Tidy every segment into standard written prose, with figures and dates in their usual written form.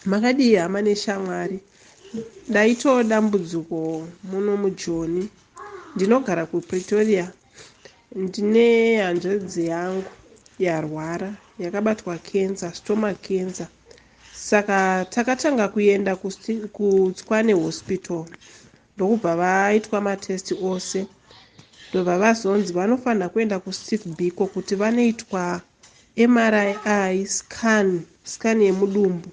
Makadii hama neshamwari, ndaitawo dambudziko muno muJoni. Ndinogara kuPretoria. Ndine hanzvadzi yangu yarwara, yakabatwa kenza, stomach cancer. Saka takatanga kuenda kuTswane hospital. Ndokubva vaitwa matesti ose. Ndobva vazonzi vanofanira kuenda kuSteve Biko kuti vanoitwa MRI scan yemudumbu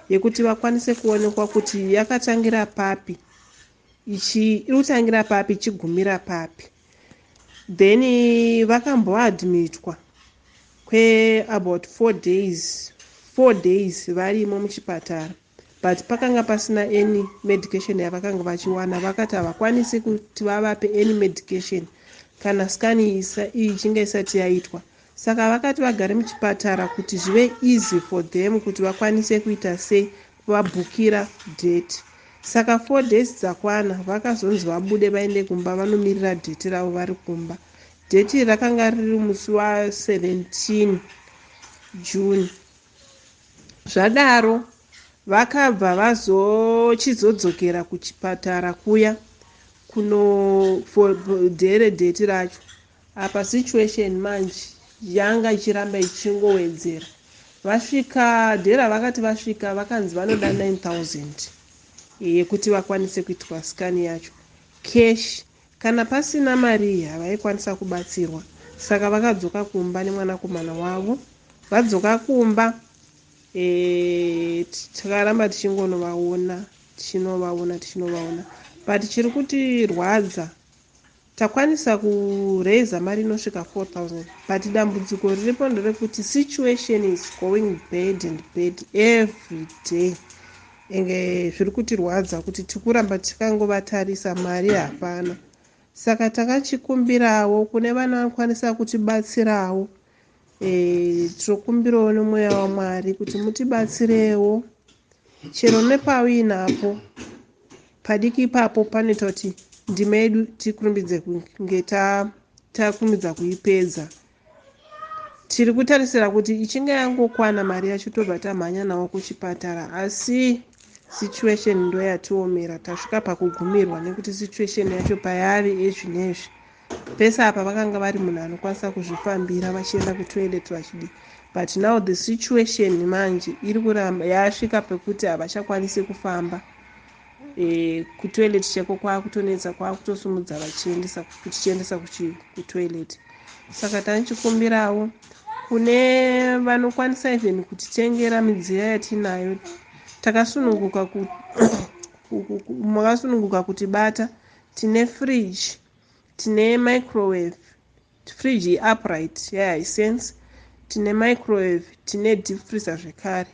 yekuti vakwanise kuonekwa kuti yakatangira papi, irikutangira papi ichigumira papi. Then vakamboadmitwa kweabout 4 days varimo muchipatara, but pakanga pasina any medication yavakanga vachiwana. Vakati havakwanisi kuti vavape any medication kana scan iyi ichinge isati yaitwa. Saka vakati vagare muchipatara kuti zvive easy for them kuti vakwanise kuita sei, vabhukira date. Saka 4 days dzakwana, vakazonzi vabude vaende kumba vanomirira date ravo vari kumba. Date rakanga riri musi wa17 June. Zvadaro vakabva vachizodzokera kuchipatara kuya date racho. Apa situation manje yanga ichiramba ichingowedzera. Vasvika dhera, vakati vasvika vakanzi vanoda 9,000 yekuti vakwanise kuitwa scan yacho cash. Kana pasina mari havaikwanisa kubatsirwa. Saka vakadzoka kumba nemwanakomana wavo. Vadzoka kumba, takaramba tichingonovaona tichinovaona, but chiri kuti rwadza takwanisa kureza mari inosvika 4,000, but dambudziko riripo nderekuti situation is going bad and bad every day. Enge zviri kutirwadza kuti tikuramba tikangovatarisa, mari hapana. Saka takachikumbirawo kune vanokwanisa kutibatsirawo. Tinokumbirawo nemweya waMwari kuti mutibatsirewo chero nepawinapo padiki ipapo panoita kuti ndima yedu tikurumbidze kunge takumidza kuipedza. Tiri kutarisira kuti ichinge yangokwana mari yacho tobva tamhanya nawo kuchipatara, asi situation ndo yatiomera. Tasvika pakugumirwa nekuti situation yacho payari ezvinezvi. Pese apa vakanga vari munhu anokwanisa kuzvifambira vachienda kutoilet vachidi, but now the situation manje iri kuramba yasvika pekuti havachakwanisi kufamba. Kutoilet cheko kwakutonetsa, kwakutosumudza vachiendesa kutoilet. Saka tanichikumbirawo kune vanokwanisa even kutitengera midziyo yatinayo. Makasununguka kutibata. Tine fridge, tine microwave, fridge upright yaHisense, tine microwave, tine deep freezer zvekare.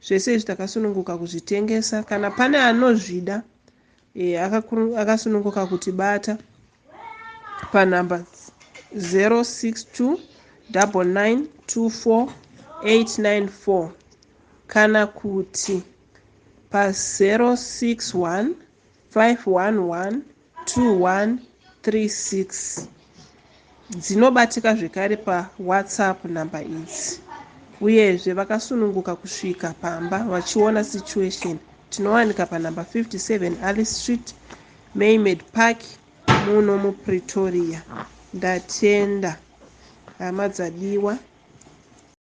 Zvese izvi takasununguka kuzvitengesa. Kana pane anozvida akasununguka kutibata panhamba 062 9924 894 kana kuti pa061 511 2136. Dzinobatika zvekare paWhatsApp namba idzi. Uyezve vakasununguka kusvika pamba vachiona situation. Tinowanika panhamba 57 Alice Street, Maymead Park, muno muPretoria. Ndatenda hama dzadiwa.